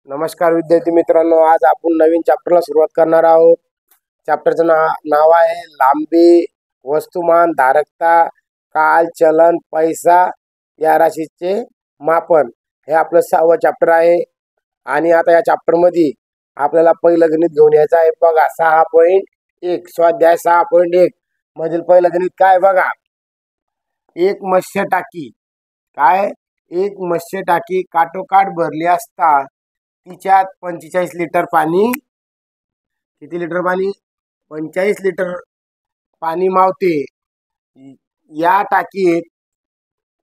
नमस्कार विद्यार्थी मित्रांनो, आज आपण नवीन चॅप्टरला सुरुवात करणार आहोत. चॅप्टरचं नाव आहे लांबी, वस्तुमान, धारकता, काल, चलन, पैसा या राशीचे मापन. हे आपलं 6वं चॅप्टर आहे. आणि आता या चॅप्टर मध्ये आपल्याला पहिलं गणित घेऊन यायचं आहे. बघा 6.1 स्वाध्याय 6.1 मधील पहिलं गणित काय बघा. एक मत्स्य टाकी काय, एक मत्स्य टाकी काठोकाठ भरली असता तिच्यात 45 लिटर पाणी, किती लिटर पाणी, 45 लिटर पाणी मावते. या टाकीत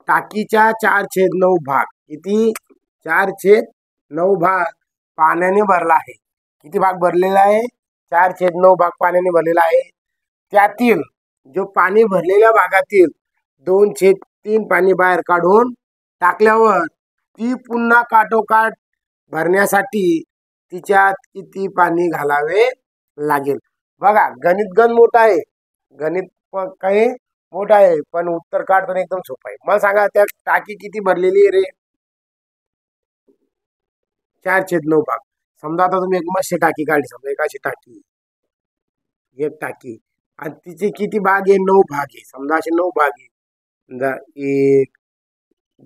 टाकीच्या 4/9 भाग, किती 4/9 भाग पाण्याने भरला आहे. किती भाग भरलेला आहे, 4/9 भाग पाण्याने भरलेला आहे. त्यातील जो पाणी भरलेल्या भागातील 2/3 पाणी बाहेर काढून टाकल्यावर ती पुन्हा काठोकाठ भरण्यासाठी तिच्यात किती पाणी घालावे लागेल. बघा गणित गण मोठा आहे, गणित काही मोठा आहे, पण उत्तर काढताना एकदम सोपं आहे. मला सांगा त्या टाकी किती भरलेली आहे रे, 4/9 भाग. समजा आता तुम्ही एक मत्स्य टाकी काढली, समजा एक अशी टाकी, एक टाकी आणि तिचे किती भाग आहे, 9 भाग आहे. समजा असे 9 भाग आहे. 1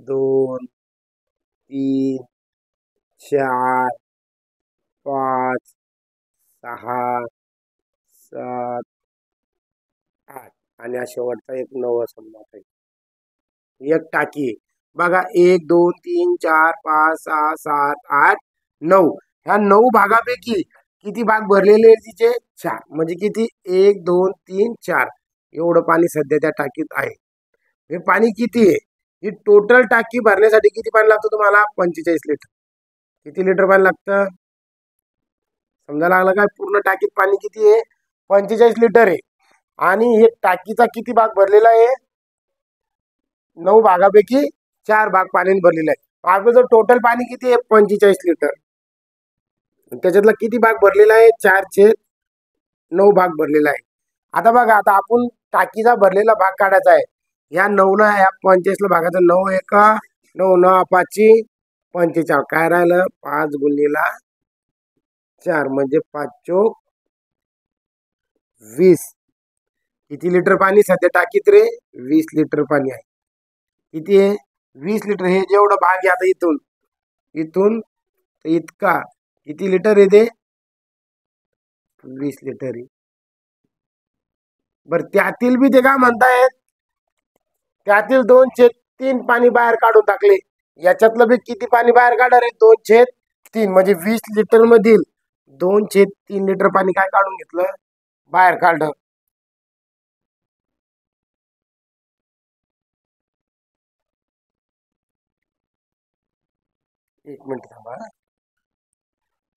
2 3 4 5 6 7 8 आणि शेवटचा एक 9 समजा. एक टाकी बघा 1 2 3 4 5 6 7 8 9. ह्या 9 भागापैकी किती भाग भरलेले आहेत तिचे, 4. म्हणजे किती, 1 2 3 4 एवढं पाणी सध्या त्या टाकीत आहे. हे पाणी किती आहे, ही टोटल टाकी भरण्यासाठी किती पाणी लागतं तुम्हाला, 45 लिटर. किती लिटर पाणी लागतं समजा लागलं काय, पूर्ण टाकीत पाणी किती आहे, 45 लिटर आहे. आणि हे टाकीचा किती भाग भरलेला आहे, 9 भागापैकी 4 भाग पाण्याने भरलेला आहे. आपलं जर टोटल पाणी किती आहे, 45 लिटर. त्याच्यातला किती भाग भरलेला आहे, 4/9 भाग भरलेला आहे. आता बघा, आता आपण टाकीचा भरलेला भाग काढायचा आहे. या 9ला, या 45 भागाचा 9 1 9 9 5 45. काय राहिलं, 5 गुणिला 4 म्हणजे 5 चोक 20. किती लिटर पाणी सध्या टाकीत रे, 20 लिटर पाणी आहे. किती आहे, 20 लिटर. हे जेवढं भाग आहे आता इथून इथून इतका किती लिटर आहे ते, 20 लिटर आहे. बर त्यातील बी ते काय म्हणतायत, त्यातील 2/3 पाणी बाहेर काढून टाकले. याच्यातलं बी किती पाणी बाहेर काढणार आहे, 2/3. म्हणजे 20 लिटर मधील 2/3 लिटर पाणी काय काढून घेतलं, बाहेर काढलं. एक मिनिट थांबा.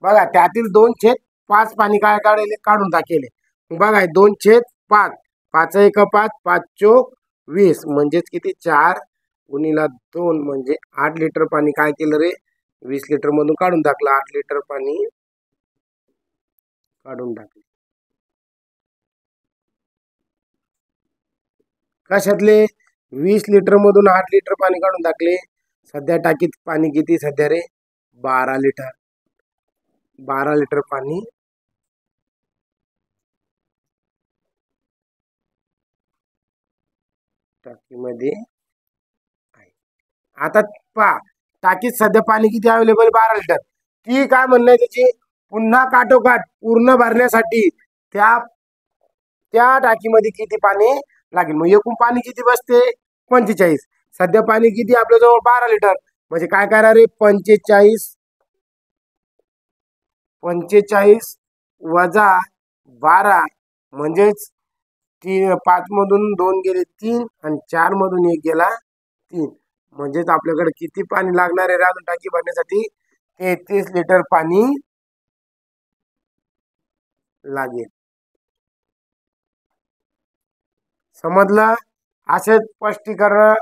बघा त्यातील 2/5 पाणी काय काढले, काढून टाकेले. बघा 2/5, 5 1 5 5 चोक 20 म्हणजेच किती, 4 गुणिला 2 म्हणजे 8 लिटर पाणी काय केलं रे, 20 लिटर मधून काढून टाकलं. 8 लिटर पाणी काढून टाकले. कशातले, 20 लिटर मधून 8 लिटर पाणी काढून टाकले. सध्या टाकीत पाणी किती सध्या रे, 12 लिटर. 12 लिटर पाणी टाकीमध्ये आहे. आता पहा टाकीत सध्या पाणी किती अवेलेबल, 12 लिटर. ती काय म्हणणं आहे त्याची, पुन्हा काठोकाठ पूर्ण भरण्यासाठी त्या त्या टाकीमध्ये किती पाणी लागेल. मग एकूण पाणी किती बसते, 45. सध्या पाणी किती आपल्याजवळ, 12 लिटर. म्हणजे काय करा रे, 45 वजा 12 म्हणजेच 5 मधून 2 गेले 3 आणि 4 मधून 1 गेला 3. म्हणजेच आपल्याकडे किती पाणी लागणार आहे राजून टाकी भरण्यासाठी, 33 लिटर पाणी लागेल. समजलं. असे स्पष्टीकरण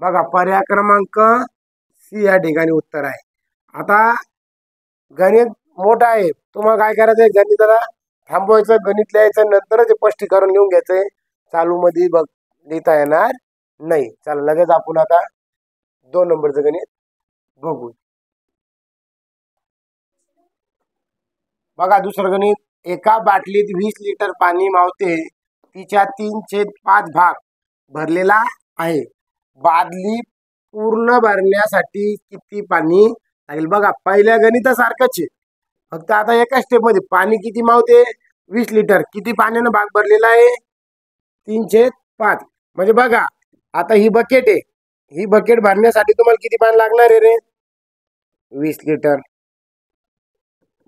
बघा, पर्याय क्रमांक सी या ठिकाणी उत्तर आहे. आता गणित मोठा आहे, तुम्हाला काय करायचंय, गणिताला थांबवायचं, गणित लिहायचं, नंतरच स्पष्टीकरण लिहून घ्यायचंय. चालू मध्ये बघ लिहिता येणार नाही. चला लगेच आपण आता 2 नंबरचं गणित बघू. बघा दुसरं गणित, एका बाटलीत 20 लिटर पाणी मावते, तिच्या 3/5 भाग भरलेला आहे. बादली पूर्ण भरण्यासाठी किती पाणी लागेल? बघा पहिल्या गणितासारखंच आहे, फक्त आता एका स्टेप मध्ये पाणी किती मावते? 20 लिटर. किती पाण्यानं भाग भरलेला आहे? 3/5. म्हणजे बघा आता ही बकेट आहे, ही बकेट भरण्यासाठी तुम्हाला किती पाणी लागणार आहे रे? 20 लिटर.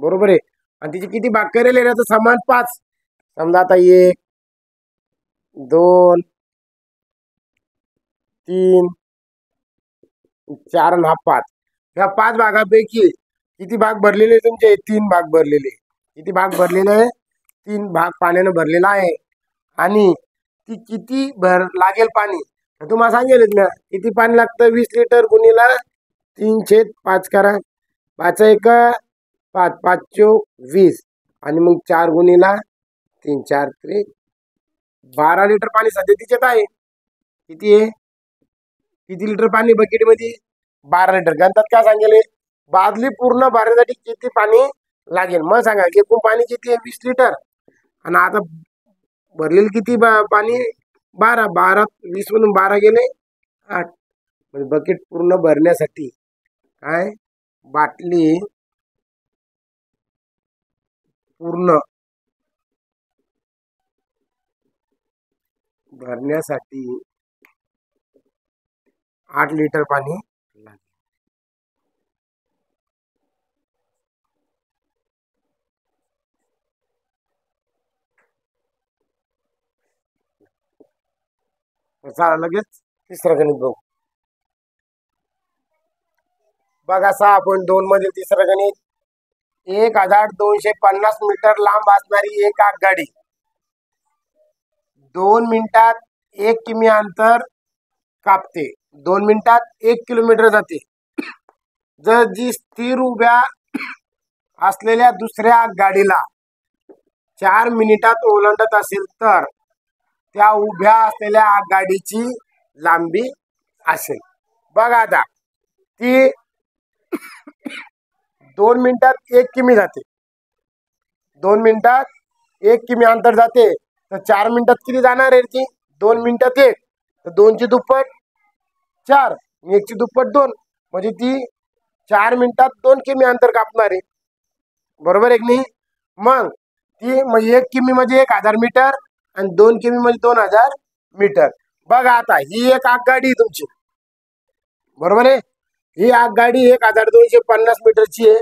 बरोबर आहे. आणि तिचे किती भाग करेल आहे? समान 5. समजा आता 1 2 3 4 आणि हा 5. ह्या 5 भागापैकी किती भाग भरलेले तुमचे? 3 भाग भरलेले. किती भाग भरलेले आहे? 3 भाग पाण्यानं भरलेला आहे. आणि ती किती लागेल पाणी? तुम्हाला सांगेल ना किती पाणी लागतं? 20 लिटर गुणीला 3/5 करा. 5 1 5 5 चोक 20 आणि मग 4 गुणीला 3 4 3 12 लिटर पाणी सध्या तिच्यात आहे. किती आहे? किती लिटर पाणी बकेटमध्ये? 12 लिटर. गणतात काय सांगेल? बादली पूर्ण भरण्यासाठी किती पाणी लागेल? मग सांगा एकूण पाणी किती आहे? 20 लिटर. आणि आता भरलेलं किती पाणी? 12. 12 20 मधून 12 गेले 8. म्हणजे बकेट पूर्ण भरण्यासाठी काय? बाटली पूर्ण भरण्यासाठी 8 लिटर पाणी लागेल. चला लगेच तिसरं गणित बघू. बघा 6.2 मधील तिसरं गणित, 1250 मीटर लांब असणारी एक आगगाडी 2 मिनिटात 1 किमी अंतर कापते. 2 मिनिटात 1 किलोमीटर जाते. जर जी स्थिर उभ्या असलेल्या दुसऱ्या आगगाडीला 4 मिनिटात ओलांडत असेल तर त्या उभ्या असलेल्या आगगाडीची लांबी असेल. बघा आता ती 2 मिनिटात 1 किमी जाते. 2 मिनिटात 1 किमी अंतर जाते. तर 4 मिनिटात किती जाणार आहे ती? 2 मिनिटात 1. तर 2 ची दुप्पट 4, 1 ची दुप्पट 2. म्हणजे ती 4 मिनिटात 2 किमी अंतर कापणार आहे. बरोबर आहे की नाही? मग ती म्हणजे 1 किमी म्हणजे 1000 मीटर आणि 2 किमी म्हणजे 2000 मीटर. बघा आता ही एक आगगाडी तुमची, बरोबर आहे. ही आगगाडी 1250 मीटरची आहे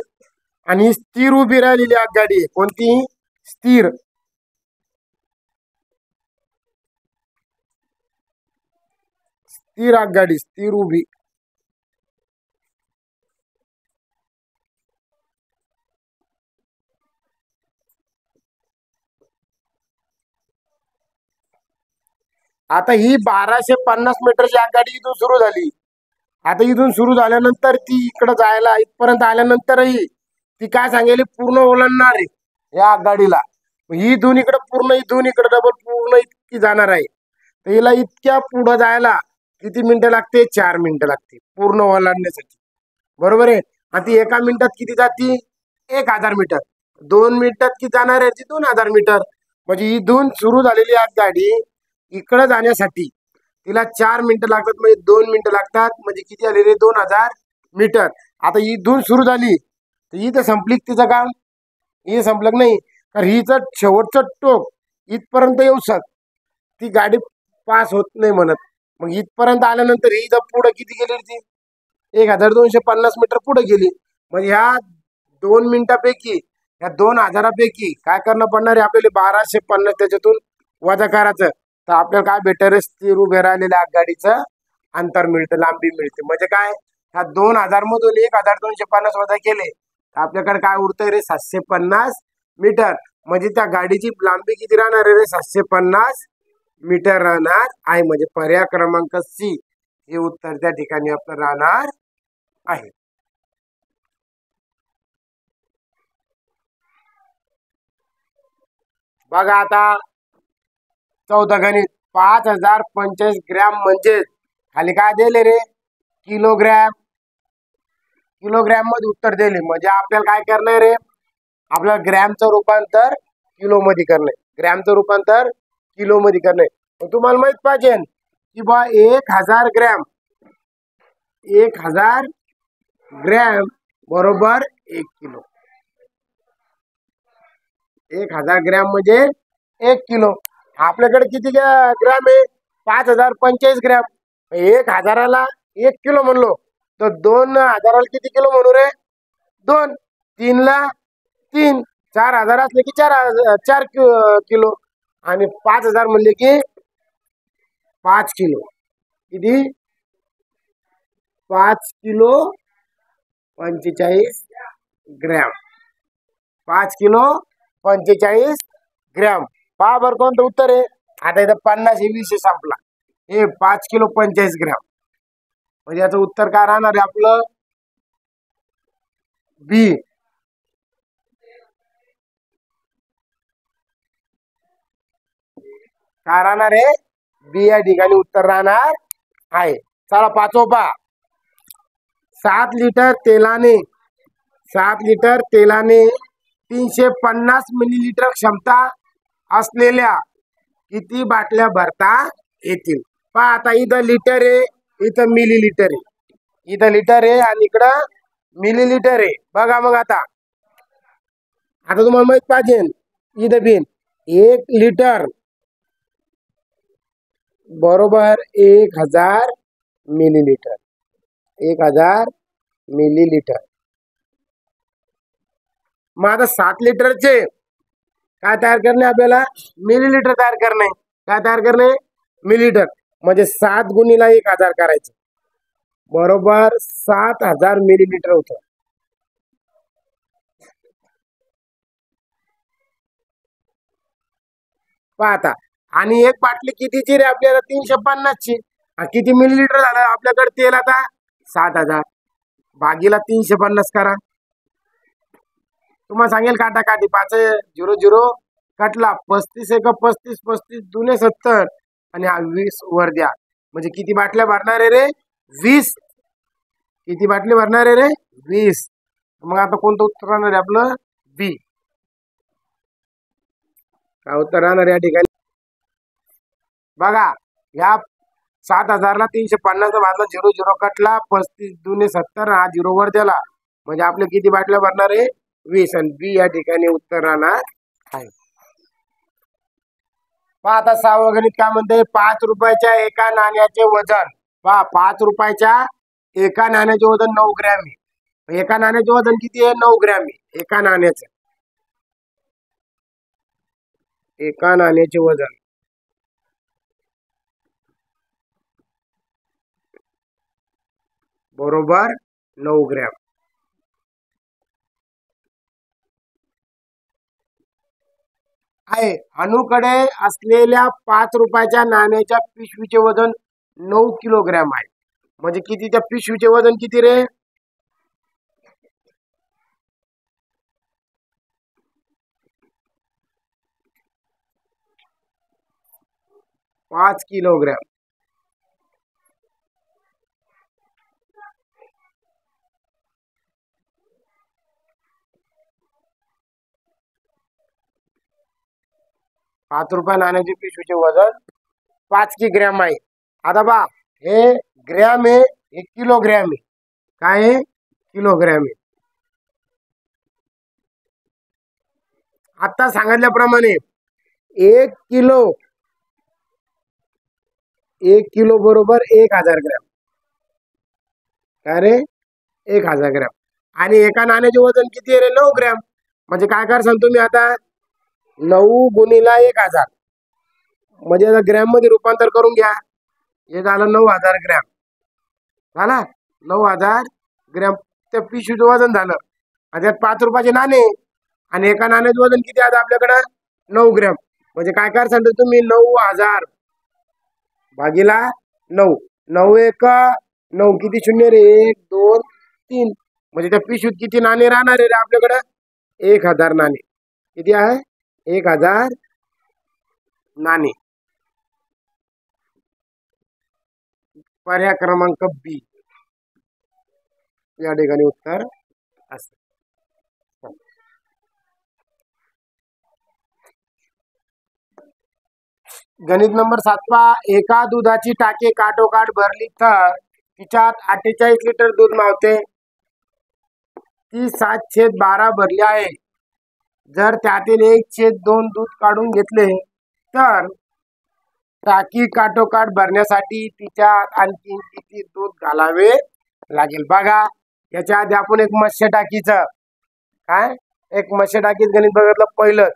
आणि ही स्थिर उभी राहिलेली आगगाडी आहे. कोणती? स्थिर. स्थिर आगगाडी, स्थिर उभी. आता ही 1250 मीटरची आगगाडी इथून सुरू झाली. आता इथून सुरू झाल्यानंतर ती इकडे जायला इथपर्यंत आल्यानंतरही ती काय सांगेल? पूर्ण ओलांडणार आहे या आगगाडीला. ही इथून इकडे पूर्ण, इथून इकडे डबल पूर्ण इतकी जाणार आहे. तर हिला इतक्या पुढे जायला किती मिनिटं लागते? 4 मिनिटं लागते पूर्ण ओलांडण्यासाठी. बरोबर आहे. आणि ती एका मिनिटात किती जाती? 1000 मीटर. 2 मिनिटात किती जाणार आहे? ती 2000 मीटर. म्हणजे इथून सुरू झालेली आगगाडी इकडे जाण्यासाठी तिला 4 मिनिटं लागतात. म्हणजे 2 मिनिटं लागतात. म्हणजे किती आलेले? 2000 मीटर. आता इथून सुरू झाली तर इथं संपली तिचं काम? हे संपलं नाही. तर हिचं शेवटचं टोक इथपर्यंत येऊ ती गाडी पास होत नाही म्हणत. मग इथपर्यंत आल्यानंतर ही पुढे किती गेली? ती 1250 मीटर पुढे गेली. म्हणजे ह्या 2 मिनिटापैकी, ह्या 2000पैकी काय करणं पडणार आहे आपल्याला? 1250 त्याच्यातून वजा करायचं. तर आपल्याला काय भेटणार? स्थिर उभे राहिलेल्या आगगाडीचं अंतर मिळतं, लांबी मिळते. म्हणजे काय? ह्या 2000 मधून 1250 वजा केले तर आपल्याकडे काय उरतंय रे? 750 मीटर. म्हणजे त्या गाडीची लांबी किती राहणार आहे रे? 750 मीटर राहणार आहे. म्हणजे पर्याय क्रमांक सी हे उत्तर त्या ठिकाणी आपलं राहणार आहे. बघा आता 14 गणित, 5045 ग्रॅम म्हणजे खाली काय दिले रे? किलोग्रॅम. किलोग्रॅम मध्ये उत्तर दिले. म्हणजे आपल्याला काय करणार रे? आपल्याला ग्रॅमचं रूपांतर किलो मध्ये करणे, ग्रॅमचं रूपांतर किलो मध्ये करणे. तुम्हाला माहित पाहिजे की बा 1000 ग्रॅम, 1000 ग्रॅम बरोबर 1 किलो. 1000 ग्रॅम म्हणजे 1 किलो. आपल्याकडे किती ग्रॅम आहे? 5045 ग्रॅम. 1000ला 1 किलो म्हणलो तर 2000ला किती किलो म्हणू रे? 2. 3ला 3. 4000 असले की 4 किलो. आणि 5000 म्हणले की 5 किलो. किती? 5 किलो 45 ग्रॅम. 5 kilo 45 gram. पहा बरं कोणतं उत्तर आहे. आता इथं 50 हे विषय संपला. हे 5 किलो 45 ग्रॅम म्हणजे याचं उत्तर काय राहणार आहे आपलं? बी. काय राहणार आहे? बी या ठिकाणी उत्तर राहणार आहे. चला पाचवा पहा. 7 लिटर तेलाने 350 मिलीलिटर क्षमता असलेल्या किती बाटल्या भरता येतील? पहा आता इथं लिटर आहे, इथं मिलीलिटर आहे. इथं लिटर आहे आणि इकडं मिलीलिटर आहे. बघा मग आता तुम्हाला माहित पाहिजे इथं बिन 1 लिटर बरोबर 1000 मिलीलिटर. 1000 मिलीलिटर. मग आता 7 लिटरचे काय तयार करणे आपल्याला? मिलीलिटर तयार करणे. काय तयार करणे? मिलीलिटर. म्हणजे 7 गुणिला 1000 करायचं बरोबर 7000 मिलीलिटर होतं. पाहता आणि एक बाटली कितीची रे आपल्याला? 350ची. किती मिलीलिटर झालं आपल्याकडे तेल आता? 7000 भागीला 350 करा. तुम्हाला सांगेल काटा काटी 5 0 0 कटला. 35 एक 35 35 दुने 70 आणि हा 20 वर द्या. म्हणजे किती बाटल्या भरणार आहे रे? 20. किती बाटली भरणार आहे रे? 20. मग आता कोणतं उत्तर राहणार आहे आपलं? बी. काय उत्तर राहणार या ठिकाणी? बघा या 7000ला 350 भागला 0 0 कटला. 35 दुने 70 हा 0 वर द्याला. म्हणजे आपले किती बाटल्या भरणार आहे? 20. आणि बी या ठिकाणी उत्तर राहणार आहे. पहा आता 6वं गणित काय म्हणते? 5 रुपयाच्या एका नाण्याचे वजन. पहा 5 रुपयाच्या एका नाण्याचे वजन 9 ग्रॅम आहे. एका नाण्याचे वजन किती आहे? 9 ग्रॅम आहे. एका नाण्याचे वजन बरोबर 9 ग्रॅम आहे. अणूकडे असलेल्या 5 रुपयाच्या नाण्याच्या पिशवीचे वजन 9 किलोग्रॅम आहे. म्हणजे किती? त्या पिशवीचे वजन किती रे? 5 किलोग्रॅम. ₹5 नाण्याची पिशवीचे वजन 5 किलोग्रॅम आहे. आता बा हे ग्रॅम आहे, हे किलोग्रॅम आहे. काय आहे? किलोग्रॅम आहे. आता सांगितल्याप्रमाणे 1 किलो बरोबर 1000 ग्रॅम. काय रे? 1000 ग्रॅम. आणि एका नाण्याचे वजन किती आहे रे? 9 ग्रॅम. म्हणजे काय कर सांगतो मी आता? 9 गुणिला 1000 म्हणजे आता ग्रॅम मध्ये रूपांतर करून घ्या. हे झालं 9000 ग्रॅम. झाला 9000 ग्रॅम. त्या पिशवीचं वजन झालं. आणि त्यात 5 रुपयाचे नाणे आणि एका नाण्याचं वजन किती आता आपल्याकडं? 9 ग्रॅम. म्हणजे काय कर सांगतो तुम्ही? 9000 भागीला 9. 9 एक 9 किती शून्य रे? 1 2 3. म्हणजे त्या पिशवीत किती नाणे राहणार आहे रे आपल्याकडं? 1000 नाणे. किती आहे? 1000 नाणे. पर्याय क्रमांक बी या ठिकाणी उत्तर असतं. गणित नंबर 7 एका दुधाची टाकी काठोकाठ भरली तर तिच्यात 48 लिटर दूध मावते. ती 7/12 भरली आहे. जर त्यातील 1/2 दूध काढून घेतले तर टाकी काठोकाठ भरण्यासाठी तिच्यात आणखी किती दूध घालावे लागेल. बघा, याच्या आधी आपण एक मत्स्य टाकीचं काय एक मत्स्य टाकीच गणित बघितलं पहिलं.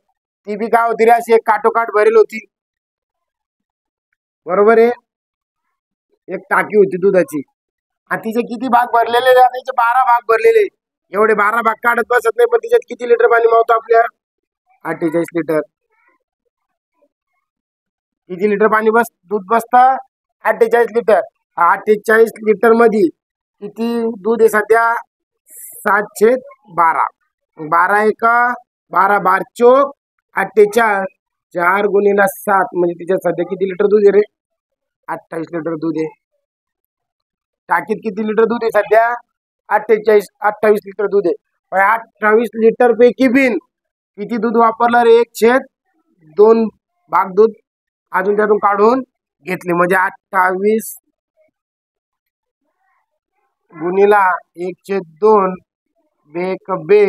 ती बी काय होती रे, अशी एक काठोकाठ भरेल होती, बरोबर आहे. एक टाकी होती दुधाची आणि तिचे किती भाग भरलेले, तिचे 12 भाग भरलेले. एवढे 12 भाग काढत बसत नाही, पण तिच्यात किती लिटर पाणी मावतं आपल्या? 48 लिटर. किती लिटर पाणी दूध बसतं? 48 लिटर. 48 लिटर मध्ये किती दूध आहे सध्या? 7/12. 12 एक 12 12 चोक 48. 4 गुणिले 7 म्हणजे तिच्यात सध्या किती लिटर दूध आहे रे? 28 लिटर दूध आहे. टाकीत किती लिटर दूध आहे सध्या? 28 लिटर दूध आहे. 28 लिटर पैकी बिन किती दूध वापरलं रे? 1/2 भाग दूध अजून त्यातून काढून घेतले, म्हणजे 28 गुणिला 1/2 बेक बे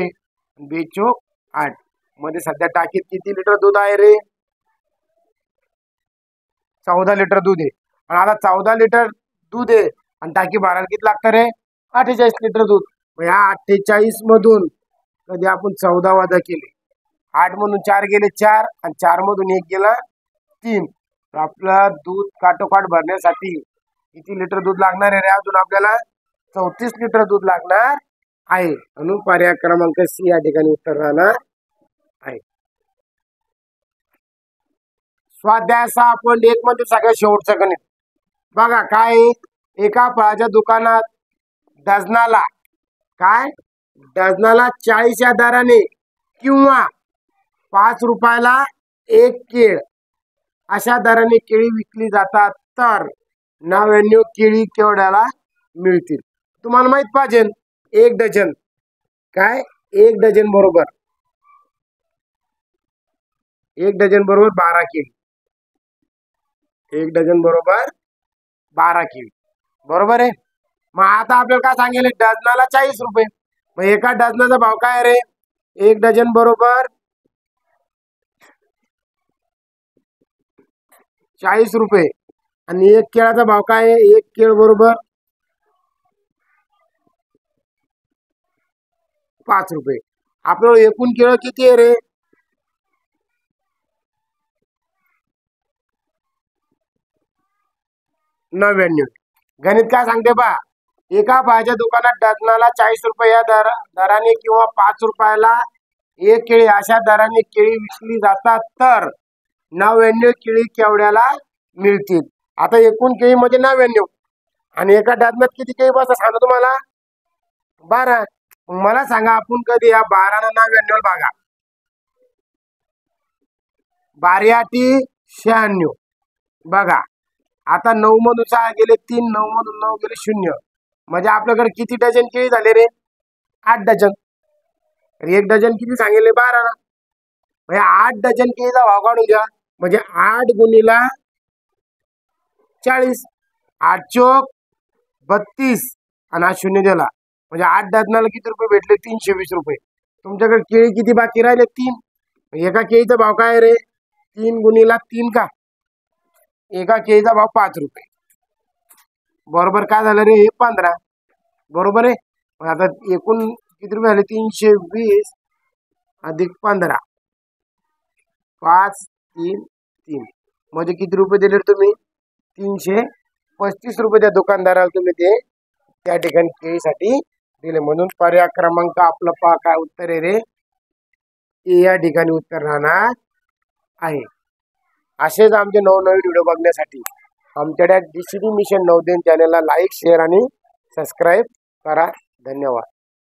बेचोक 8 मध्ये सध्या टाकीत किती लिटर दूध आहे रे? 14 लिटर दूध आहे. आणि आता 14 लिटर दूध आहे आणि टाकी भरायला किती लागतं रे? 48 लिटर दूध. या 48 मधून कधी आपण 14 वजा केले, 8 मधून 4 गेले 4 आणि 4 मधून 1 गेला 3. तर आपलं दूध काठोकाठ भरण्यासाठी किती लिटर दूध लागणार आहे रे? अजून आपल्याला 34 लिटर दूध लागणार आहे. म्हणून पर्याय क्रमांक सी या ठिकाणी उत्तर राहणार आहे. स्वाध्याय 6.1 मध्ये सगळ्यात शेवटचं गणित बघा काय. एका फळाच्या दुकानात डझनाला 40 या दराने किंवा 5 रुपयाला 1 केळ अशा दराने केळी विकली जातात, तर 99 केळी केवढ्याला मिळतील? तुम्हाला माहित पाहिजे 1 डझन 1 डझन बरोबर 1 डझन बरोबर 12 केळी. 1 डझन बरोबर 12 केळी, बरोबर आहे. मग आता आपल्याला काय सांगितले? डझनाला 40 रुपये. मग एका डझनाचा भाव काय रे? 1 डझन बरोबर 40 रुपये. आणि 1 केळाचा भाव काय आहे? 1 केळ बरोबर 5 रुपये. आपल्याला एकूण केळ किती आहे रे? 99. गणित काय सांगते बा, एका फळाच्या दुकानात डझनाला 40 रुपये या दराने किंवा 5 रुपयाला 1 केळी अशा दराने केळी विकली जातात, तर 99 केळी केवढ्याला मिळतील? आता एकूण केळीमध्ये 99 आणि एका डझनात किती केळी बसतात सांगतो तुम्हाला? 12. मला सांगा आपण कधी या 12 ला 99 भागा? 12 8 96. बघा आता 9 मधून 6 गेले 3, 9 मधून 9 गेले 0. म्हणजे आपल्याकडे किती डझन केळी झाले रे? 8 डझन. 1 डझन किती सांगितले? 12 ला. म्हणजे 8 डझन केळीचा भाव काढून घ्या. म्हणजे 8 गुणिला 40. 8 चोक 32 आणि हा 0 दिला, म्हणजे 8 डझनाला किती रुपये भेटले? 320 रुपये. तुमच्याकडे केळी किती बाकी राहिले? 3. एका केळीचा भाव काय रे? 3 गुणिला 3 का? एका केळीचा भाव 5 रुपये, बरोबर. काय झालं रे? हे 15, बरोबर आहे. आता एकूण किती रुपये झाले? 320 अधिक 15 5 3 3 म्हणजे किती रुपये दिले तुम्ही? 335 रुपये त्या दुकानदाराला तुम्ही ते त्या ठिकाणी केळीसाठी दिले. म्हणून पर्याय क्रमांक आपलं पहा काय उत्तर आहे रे? ए या ठिकाणी उत्तर राहणार आहे. असेच आमचे नवनवीन व्हिडिओ बघण्यासाठी आमच्या DCD मिशन नवोदय चॅनलला लाईक शेअर आणि सबस्क्राईब करा. धन्यवाद.